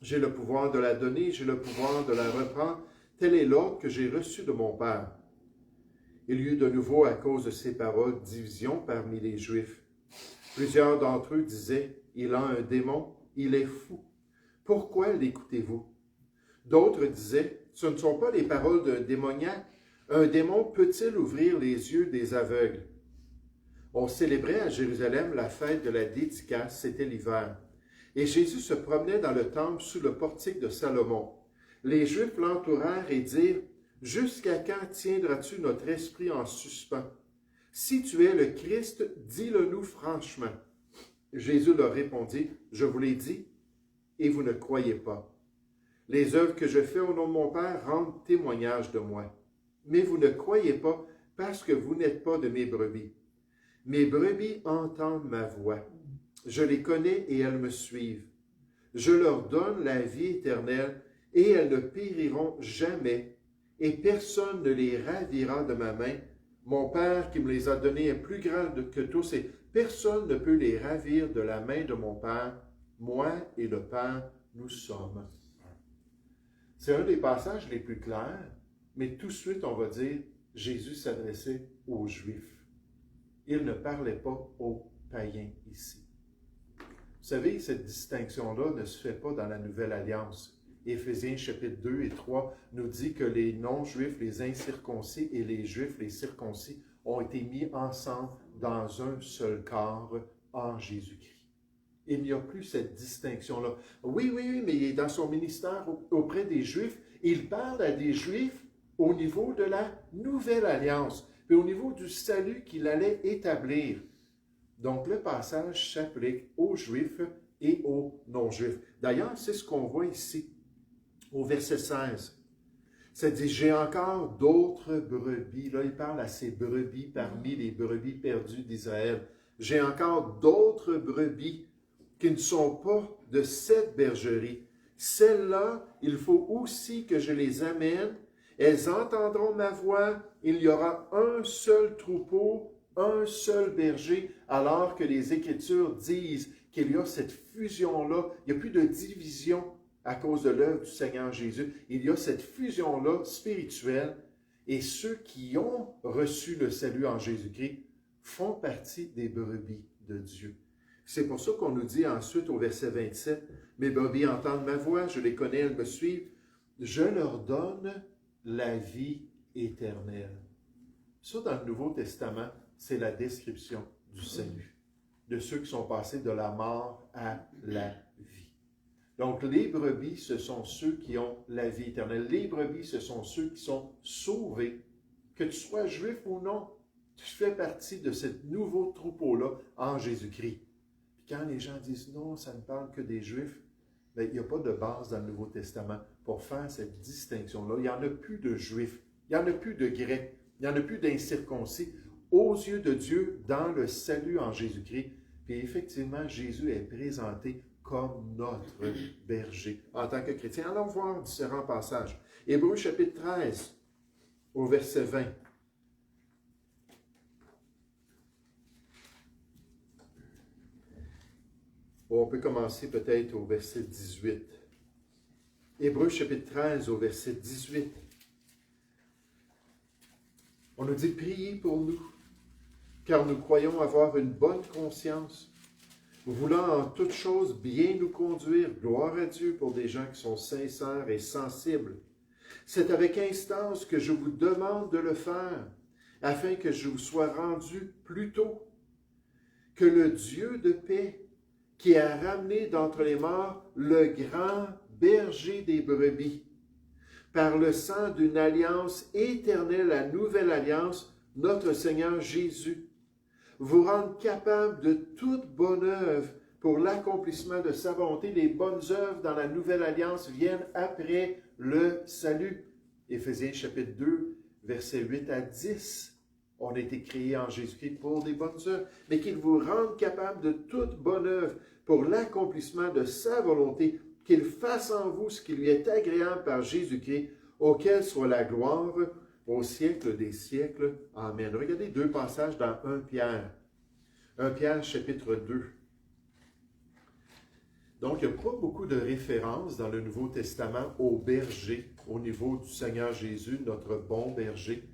J'ai le pouvoir de la donner, j'ai le pouvoir de la reprendre. Tel est l'ordre que j'ai reçu de mon Père. Il y eut de nouveau, à cause de ces paroles, division parmi les Juifs. Plusieurs d'entre eux disaient, « Il a un démon, il est fou. Pourquoi l'écoutez-vous? » D'autres disaient, « Ce ne sont pas les paroles d'un démoniaque. Un démon peut-il ouvrir les yeux des aveugles? » On célébrait à Jérusalem la fête de la dédicace, c'était l'hiver. Et Jésus se promenait dans le temple sous le portique de Salomon. Les Juifs l'entourèrent et dirent, « Jusqu'à quand tiendras-tu notre esprit en suspens? Si tu es le Christ, dis-le-nous franchement. » Jésus leur répondit, « Je vous l'ai dit, et vous ne croyez pas. Les œuvres que je fais au nom de mon Père rendent témoignage de moi. Mais vous ne croyez pas parce que vous n'êtes pas de mes brebis. Mes brebis entendent ma voix. Je les connais et elles me suivent. Je leur donne la vie éternelle et elles ne périront jamais, et personne ne les ravira de ma main. Mon Père qui me les a donnés est plus grand que tous, et personne ne peut les ravir de la main de mon Père. Moi et le Père, nous sommes un. » C'est un des passages les plus clairs, mais tout de suite, on va dire, Jésus s'adressait aux Juifs. Il ne parlait pas aux païens ici. Vous savez, cette distinction-là ne se fait pas dans la Nouvelle Alliance. Éphésiens chapitre 2 et 3 nous dit que les non-juifs, les incirconcis et les juifs, les circoncis, ont été mis ensemble dans un seul corps en Jésus-Christ. Il n'y a plus cette distinction-là. Oui, mais dans son ministère auprès des Juifs, il parle à des Juifs au niveau de la Nouvelle Alliance, puis au niveau du salut qu'il allait établir. Donc, le passage s'applique aux Juifs et aux non-Juifs. D'ailleurs, c'est ce qu'on voit ici, au verset 16. Ça dit, « J'ai encore d'autres brebis. » Là, il parle à ces brebis parmi les brebis perdues d'Israël. « J'ai encore d'autres brebis qui ne sont pas de cette bergerie. Celles-là, il faut aussi que je les amène Elles entendront ma voix, il y aura un seul troupeau, un seul berger, alors que les Écritures disent qu'il y a cette fusion-là, il n'y a plus de division à cause de l'œuvre du Seigneur Jésus, il y a cette fusion-là spirituelle, et ceux qui ont reçu le salut en Jésus-Christ font partie des brebis de Dieu. C'est pour ça qu'on nous dit ensuite au verset 27, « Mes brebis entendent ma voix, je les connais, elles me suivent, je leur donne la vie éternelle. » Ça, dans le Nouveau Testament, c'est la description du salut, de ceux qui sont passés de la mort à la vie. Donc, les brebis, ce sont ceux qui ont la vie éternelle. Les brebis, ce sont ceux qui sont sauvés. Que tu sois juif ou non, tu fais partie de ce nouveau troupeau-là en Jésus-Christ. Puis quand les gens disent « Non, ça ne parle que des Juifs », bien, il n'y a pas de base dans le Nouveau Testament pour faire cette distinction-là. Il n'y en a plus de Juifs, il n'y en a plus de Grecs, il n'y en a plus d'incirconcis. Aux yeux de Dieu, dans le salut en Jésus-Christ, puis effectivement, Jésus est présenté comme notre berger en tant que chrétien. Allons voir différents passages. Hébreux chapitre 13, au verset 20. Bon, on peut commencer peut-être au verset 18. Hébreux chapitre 13, au verset 18. On nous dit « Priez pour nous, car nous croyons avoir une bonne conscience, voulant en toutes choses bien nous conduire, gloire à Dieu pour des gens qui sont sincères et sensibles. C'est avec instance que je vous demande de le faire, afin que je vous sois rendu plus tôt. Que le Dieu de paix, qui a ramené d'entre les morts le grand berger des brebis, par le sang d'une alliance éternelle, la nouvelle alliance, notre Seigneur Jésus, vous rendre capable de toute bonne œuvre pour l'accomplissement de sa volonté. Les bonnes œuvres dans la nouvelle alliance viennent après le salut. Éphésiens chapitre 2, versets 8 à 10. On a été créés en Jésus-Christ pour des bonnes œuvres, mais qu'il vous rende capable de toute bonne œuvre pour l'accomplissement de sa volonté, qu'il fasse en vous ce qui lui est agréable par Jésus-Christ, auquel soit la gloire au siècle des siècles. Amen. Regardez deux passages dans 1 Pierre. 1 Pierre, chapitre 2. Donc, il n'y a pas beaucoup de références dans le Nouveau Testament au berger, au niveau du Seigneur Jésus, notre bon berger.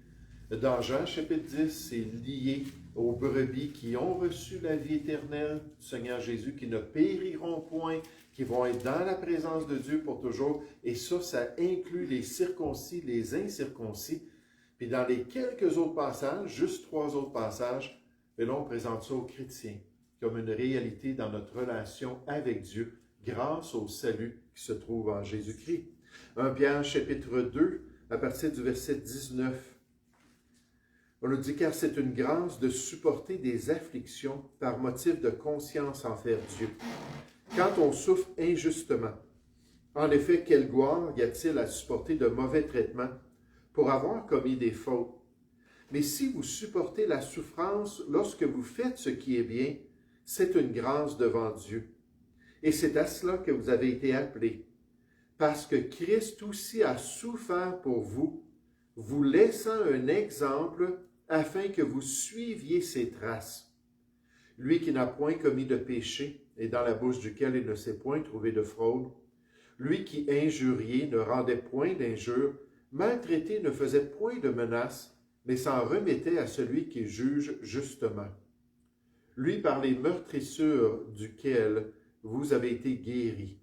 Dans Jean, chapitre 10, c'est lié aux brebis qui ont reçu la vie éternelle du Seigneur Jésus, qui ne périront point, qui vont être dans la présence de Dieu pour toujours. Et ça inclut les circoncis, les incirconcis. Puis dans les quelques autres passages, juste 3 autres passages, et là on présente ça aux chrétiens comme une réalité dans notre relation avec Dieu grâce au salut qui se trouve en Jésus-Christ. 1 Pierre chapitre 2, à partir du verset 19. On nous dit « Car c'est une grâce de supporter des afflictions par motif de conscience envers Dieu, quand on souffre injustement. En effet, quelle gloire y a-t-il à supporter de mauvais traitements pour avoir commis des fautes? Mais si vous supportez la souffrance lorsque vous faites ce qui est bien, c'est une grâce devant Dieu. Et c'est à cela que vous avez été appelés, parce que Christ aussi a souffert pour vous, vous laissant un exemple afin que vous suiviez ses traces. Lui qui n'a point commis de péché, et dans la bouche duquel il ne s'est point trouvé de fraude, lui qui injuriait ne rendait point d'injure, maltraité ne faisait point de menaces, mais s'en remettait à celui qui juge justement. Lui par les meurtrissures duquel vous avez été guéris.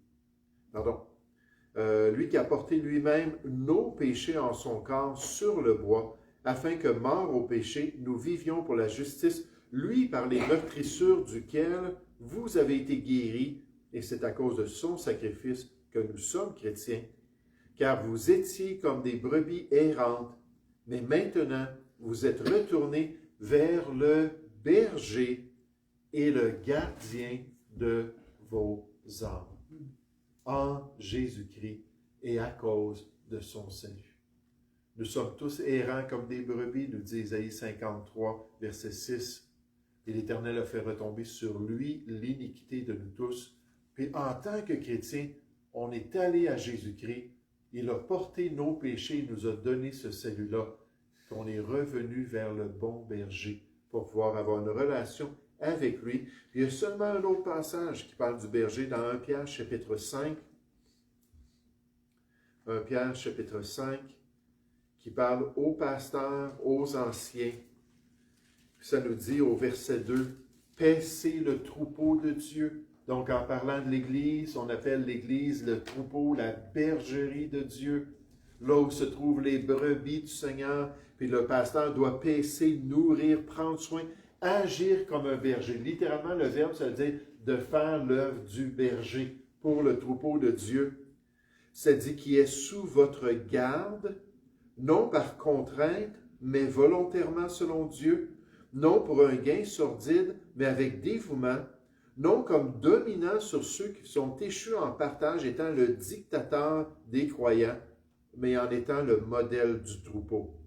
Lui qui a porté lui-même nos péchés en son corps sur le bois, afin que, morts au péché, nous vivions pour la justice, lui par les meurtrissures duquel vous avez été guéris, et c'est à cause de son sacrifice que nous sommes chrétiens, car vous étiez comme des brebis errantes, mais maintenant vous êtes retournés vers le berger et le gardien de vos âmes, en Jésus-Christ et à cause de son salut. Nous sommes tous errants comme des brebis, nous dit Isaïe 53, verset 6. Et l'Éternel a fait retomber sur lui l'iniquité de nous tous. Puis en tant que chrétiens, on est allé à Jésus-Christ Il a porté nos péchés, il nous a donné ce salut-là, qu'on est revenu vers le bon berger pour pouvoir avoir une relation avec lui. Puis il y a seulement un autre passage qui parle du berger dans 1 Pierre chapitre 5. 1 Pierre chapitre 5, qui parle aux pasteurs, aux anciens. Ça nous dit au verset 2, « Paissez le troupeau de Dieu ». Donc, en parlant de l'Église, on appelle l'Église le troupeau, la bergerie de Dieu, là où se trouvent les brebis du Seigneur. Puis le pasteur doit paisser, nourrir, prendre soin, agir comme un berger. Littéralement, le verbe, ça veut dire de faire l'œuvre du berger pour le troupeau de Dieu. Ça dit qui est sous votre garde, non par contrainte, mais volontairement selon Dieu, non pour un gain sordide, mais avec dévouement, non comme dominant sur ceux qui sont échus en partage, étant le dictateur des croyants, mais en étant le modèle du troupeau.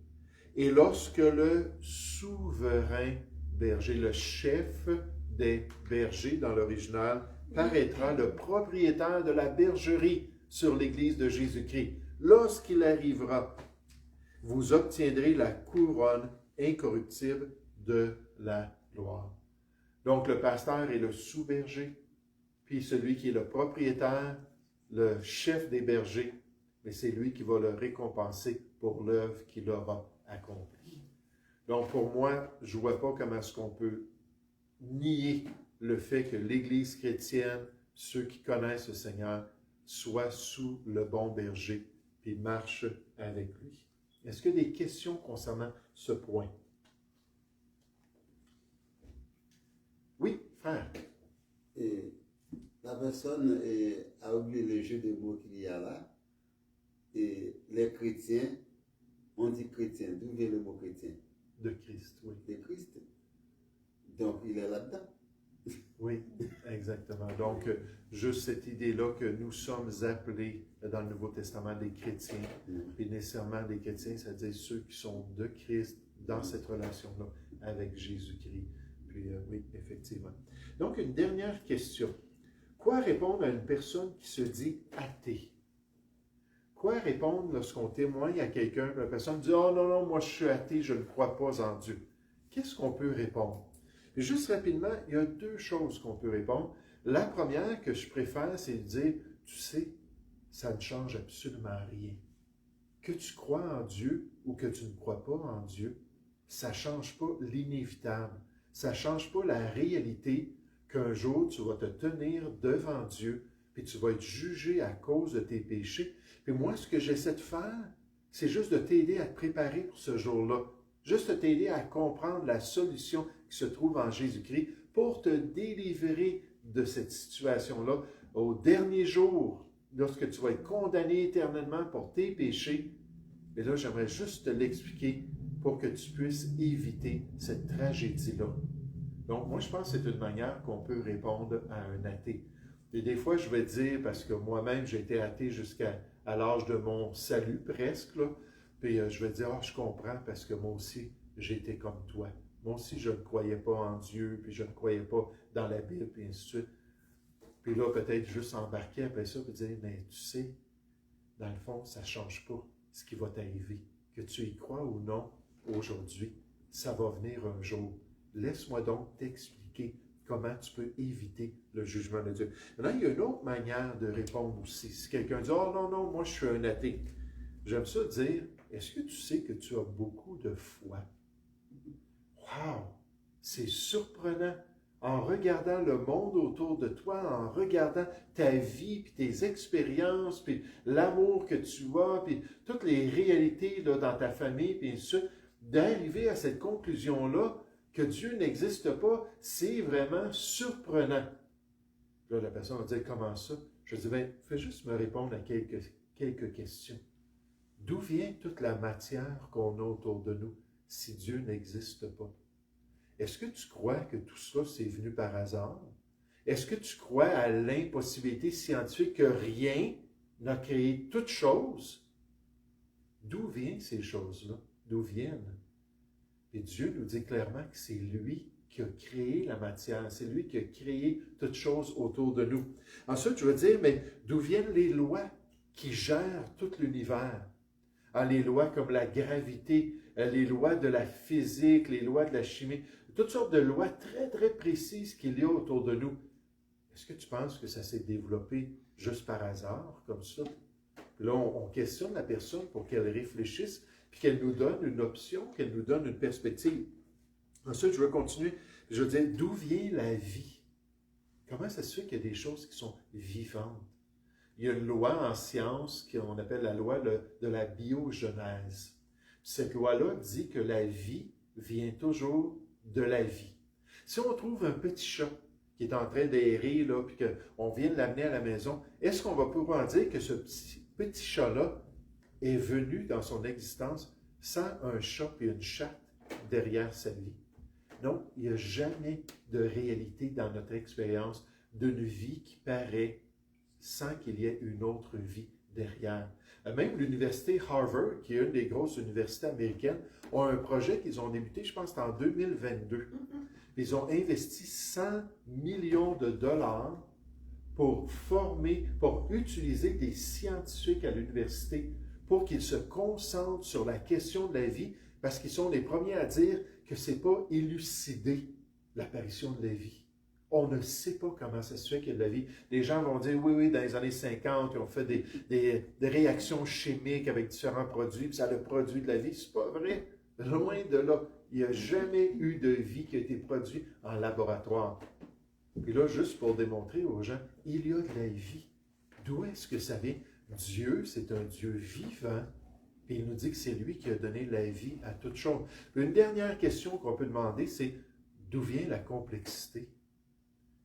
Et lorsque le souverain berger, le chef des bergers dans l'original, paraîtra, le propriétaire de la bergerie sur l'Église de Jésus-Christ, lorsqu'il arrivera, vous obtiendrez la couronne incorruptible de la gloire. Donc, le pasteur est le sous-berger, puis celui qui est le propriétaire, le chef des bergers, mais c'est lui qui va le récompenser pour l'œuvre qu'il aura accomplie. Donc, pour moi, je ne vois pas comment est-ce qu'on peut nier le fait que l'Église chrétienne, ceux qui connaissent le Seigneur, soient sous le bon berger, puis marchent avec lui. Est-ce qu'il y a des questions concernant ce point? Oui, frère. Et la personne a oublié le jeu de mots qu'il y a là. Et les chrétiens, on dit chrétien. D'où vient le mot chrétien? De Christ, oui. De Christ. Donc, il est là-dedans. Oui, exactement. Donc, juste cette idée-là que nous sommes appelés dans le Nouveau Testament des chrétiens, et nécessairement des chrétiens, c'est-à-dire ceux qui sont de Christ dans cette relation-là avec Jésus-Christ. Puis, oui, effectivement. Donc, une dernière question. Quoi répondre à une personne qui se dit athée? Quoi répondre lorsqu'on témoigne à quelqu'un, la personne dit « Oh non, non, moi je suis athée, je ne crois pas en Dieu. » Qu'est-ce qu'on peut répondre? Et juste rapidement, il y a deux choses qu'on peut répondre. La première que je préfère, c'est de dire « Tu sais, ça ne change absolument rien. Que tu crois en Dieu ou que tu ne crois pas en Dieu, ça ne change pas l'inévitable. Ça ne change pas la réalité qu'un jour, tu vas te tenir devant Dieu puis tu vas être jugé à cause de tes péchés. Puis moi, ce que j'essaie de faire, c'est juste de t'aider à te préparer pour ce jour-là. Juste de t'aider à comprendre la solution qui se trouve en Jésus-Christ pour te délivrer de cette situation-là. Au dernier jour, lorsque tu vas être condamné éternellement pour tes péchés, et là, j'aimerais juste te l'expliquer pour que tu puisses éviter cette tragédie-là. Donc, moi, je pense que c'est une manière qu'on peut répondre à un athée. Et des fois, je vais dire, parce que moi-même, j'ai été athée jusqu'à l'âge de mon salut, presque, là. Puis je vais dire, je comprends, parce que moi aussi, j'étais comme toi. Moi aussi, je ne croyais pas en Dieu, puis je ne croyais pas dans la Bible, puis ainsi de suite. Puis là, peut-être juste embarquer après ça, puis dire, mais tu sais, dans le fond, ça ne change pas ce qui va t'arriver. Que tu y crois ou non, aujourd'hui, ça va venir un jour. Laisse-moi donc t'expliquer comment tu peux éviter le jugement de Dieu. Maintenant, il y a une autre manière de répondre aussi. Si quelqu'un dit « Oh non, non, moi je suis un athée », j'aime ça dire « Est-ce que tu sais que tu as beaucoup de foi? » Wow! C'est surprenant. En regardant le monde autour de toi, en regardant ta vie, puis tes expériences, puis l'amour que tu as, puis toutes les réalités là, dans ta famille, puis ainsi de suite, d'arriver à cette conclusion-là, que Dieu n'existe pas, c'est vraiment surprenant. Là, la personne va dire, comment ça? Je dis, fais juste me répondre à quelques questions. D'où vient toute la matière qu'on a autour de nous si Dieu n'existe pas? Est-ce que tu crois que tout cela, c'est venu par hasard? Est-ce que tu crois à l'impossibilité scientifique que rien n'a créé toute chose? D'où viennent ces choses-là? D'où viennent? Et Dieu nous dit clairement que c'est lui qui a créé la matière, c'est lui qui a créé toutes choses autour de nous. Ensuite, je veux dire, mais d'où viennent les lois? qui gère tout l'univers. Les lois comme la gravité, les lois de la physique, les lois de la chimie, toutes sortes de lois très, très précises qu'il y a autour de nous. Est-ce que tu penses que ça s'est développé juste par hasard, comme ça? Puis là, on questionne la personne pour qu'elle réfléchisse, puis qu'elle nous donne une option, qu'elle nous donne une perspective. Ensuite, je veux continuer. Je veux dire, d'où vient la vie? Comment ça se fait qu'il y a des choses qui sont vivantes? Il y a une loi en science qu'on appelle la loi de la biogenèse. Cette loi-là dit que la vie vient toujours de la vie. Si on trouve un petit chat qui est en train d'errer, là, puis qu'on vient de l'amener à la maison, est-ce qu'on va pouvoir dire que ce petit chat-là est venu dans son existence sans un chat et une chatte derrière sa vie? Non, il n'y a jamais de réalité dans notre expérience d'une vie qui paraît sans qu'il y ait une autre vie derrière. Même l'université Harvard, qui est une des grosses universités américaines, a un projet qu'ils ont débuté, je pense, en 2022. Ils ont investi 100 millions de dollars pour former, pour utiliser des scientifiques à l'université pour qu'ils se concentrent sur la question de la vie, parce qu'ils sont les premiers à dire que ce n'est pas élucidé, l'apparition de la vie. On ne sait pas comment ça se fait qu'il y a de la vie. Les gens vont dire, oui, dans les années 50, ils ont fait des réactions chimiques avec différents produits, puis ça a produit de la vie. C'est pas vrai. Loin de là. Il n'y a jamais eu de vie qui a été produite en laboratoire. Et là, juste pour démontrer aux gens, il y a de la vie. D'où est-ce que ça vient? Dieu, c'est un Dieu vivant. Et il nous dit que c'est lui qui a donné la vie à toute chose. Une dernière question qu'on peut demander, c'est d'où vient la complexité?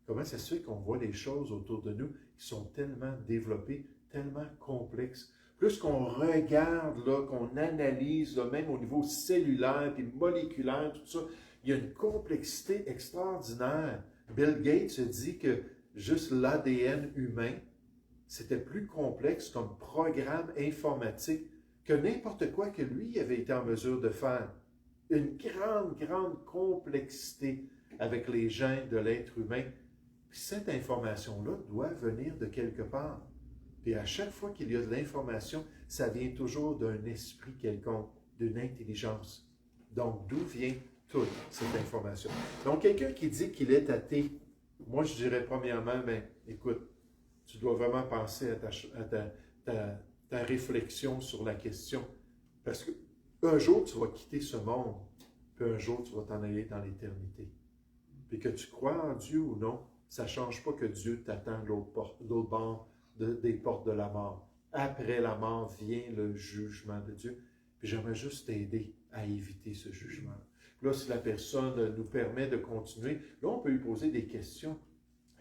Comment ça se fait qu'on voit les choses autour de nous qui sont tellement développées, tellement complexes? Plus qu'on regarde, là, qu'on analyse, là, même au niveau cellulaire et moléculaire, tout ça, il y a une complexité extraordinaire. Bill Gates se dit que juste l'ADN humain, c'était plus complexe comme programme informatique que n'importe quoi que lui avait été en mesure de faire. Une grande, grande complexité avec les gènes de l'être humain. Puis cette information-là doit venir de quelque part. Puis à chaque fois qu'il y a de l'information, ça vient toujours d'un esprit quelconque, d'une intelligence. Donc, d'où vient toute cette information? Donc, quelqu'un qui dit qu'il est athée, moi je dirais premièrement, écoute, tu dois vraiment penser à ta réflexion sur la question. Parce qu'un jour, tu vas quitter ce monde, puis un jour, tu vas t'en aller dans l'éternité. Puis que tu crois en Dieu ou non, ça ne change pas que Dieu t'attend de l'autre bord des portes de la mort. Après la mort vient le jugement de Dieu. Puis j'aimerais juste t'aider à éviter ce jugement. Puis là, si la personne nous permet de continuer, là, on peut lui poser des questions.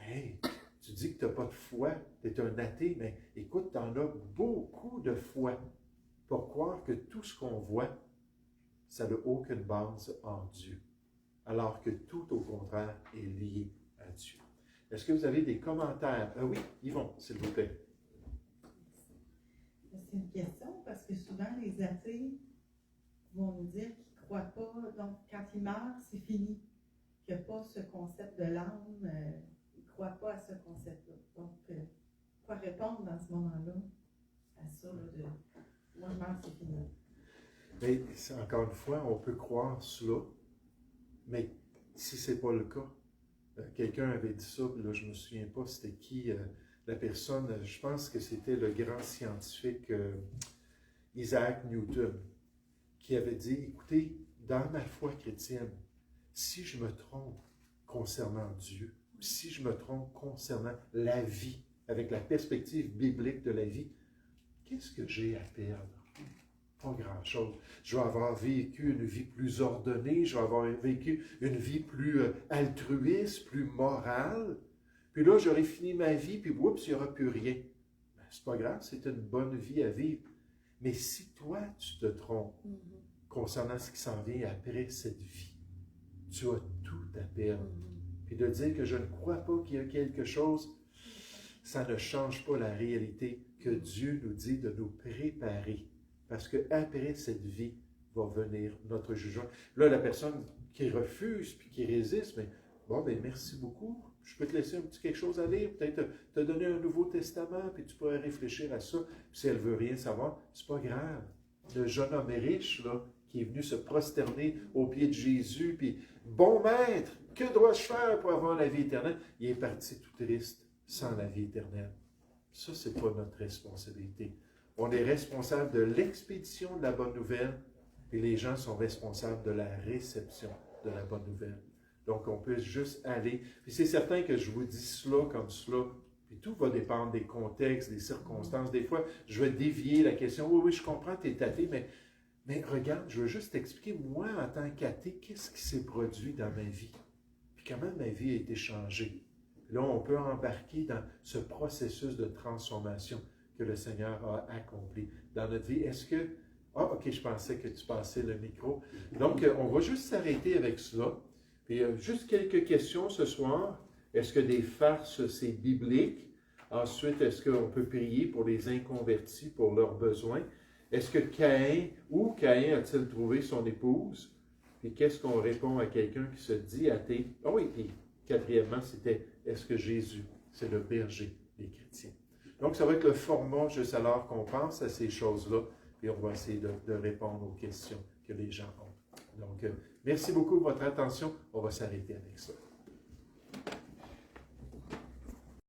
Hey, tu dis que tu n'as pas de foi, tu es un athée, mais écoute, tu en as beaucoup de foi pour croire que tout ce qu'on voit, ça n'a aucune base en Dieu. Alors que tout au contraire est lié à Dieu. Est-ce que vous avez des commentaires? Oui, Yvon, s'il vous plaît. C'est une question parce que souvent les athées vont nous dire qu'ils ne croient pas, donc quand ils meurent, c'est fini. Qu'il n'y a pas ce concept de l'âme, ils ne croient pas à ce concept-là. Donc, quoi répondre dans ce moment-là à ça, là, de moi je meurs, c'est fini. Mais encore une fois, on peut croire cela, mais si ce n'est pas le cas, quelqu'un avait dit ça, puis là, je ne me souviens pas c'était qui la personne, je pense que c'était le grand scientifique Isaac Newton, qui avait dit, écoutez, dans ma foi chrétienne, si je me trompe concernant Dieu, si je me trompe concernant la vie, avec la perspective biblique de la vie, qu'est-ce que j'ai à perdre? Pas grand-chose. Je vais avoir vécu une vie plus ordonnée, je vais avoir vécu une vie plus altruiste, plus morale. Puis là, j'aurai fini ma vie, puis oups, il n'y aura plus rien. Ben, c'est pas grave, c'est une bonne vie à vivre. Mais si toi, tu te trompes concernant ce qui s'en vient après cette vie, tu as tout à perdre. Puis de dire que je ne crois pas qu'il y a quelque chose, ça ne change pas la réalité que Dieu nous dit de nous préparer. Parce qu'après cette vie va venir notre jugement. Là, la personne qui refuse puis qui résiste, mais Bon, ben merci beaucoup. Je peux te laisser un petit quelque chose à lire, peut-être te donner un Nouveau Testament, puis tu pourrais réfléchir à ça. Puis si elle veut rien savoir, c'est pas grave. Le jeune homme riche, là, qui est venu se prosterner aux pieds de Jésus, puis « Bon maître, que dois-je faire pour avoir la vie éternelle? » Il est parti tout triste, sans la vie éternelle. Ça, c'est pas notre responsabilité. On est responsable de l'expédition de la bonne nouvelle, et les gens sont responsables de la réception de la bonne nouvelle. Donc, on peut juste aller. Puis c'est certain que je vous dis cela comme cela, puis tout va dépendre des contextes, des circonstances. Des fois, je vais dévier la question. Oui, je comprends, tu es athée, mais regarde, je veux juste t'expliquer, moi, en tant qu'athée, qu'est-ce qui s'est produit dans ma vie? Puis comment ma vie a été changée? Là, on peut embarquer dans ce processus de transformation que le Seigneur a accompli dans notre vie. Est-ce que... Ah, OK, je pensais que tu passais le micro. Donc, on va juste s'arrêter avec cela. Puis, juste quelques questions ce soir. Est-ce que des farces, c'est biblique? Ensuite, est-ce qu'on peut prier pour les inconvertis, pour leurs besoins? Est-ce que Caïn a-t-il trouvé son épouse? Puis, qu'est-ce qu'on répond à quelqu'un qui se dit athée? Ah oui, puis, quatrièmement, c'était, est-ce que Jésus, c'est le berger des chrétiens? Donc, ça va être le format juste alors qu'on pense à ces choses-là, puis on va essayer de répondre aux questions que les gens ont. Donc, merci beaucoup de votre attention. On va s'arrêter avec ça.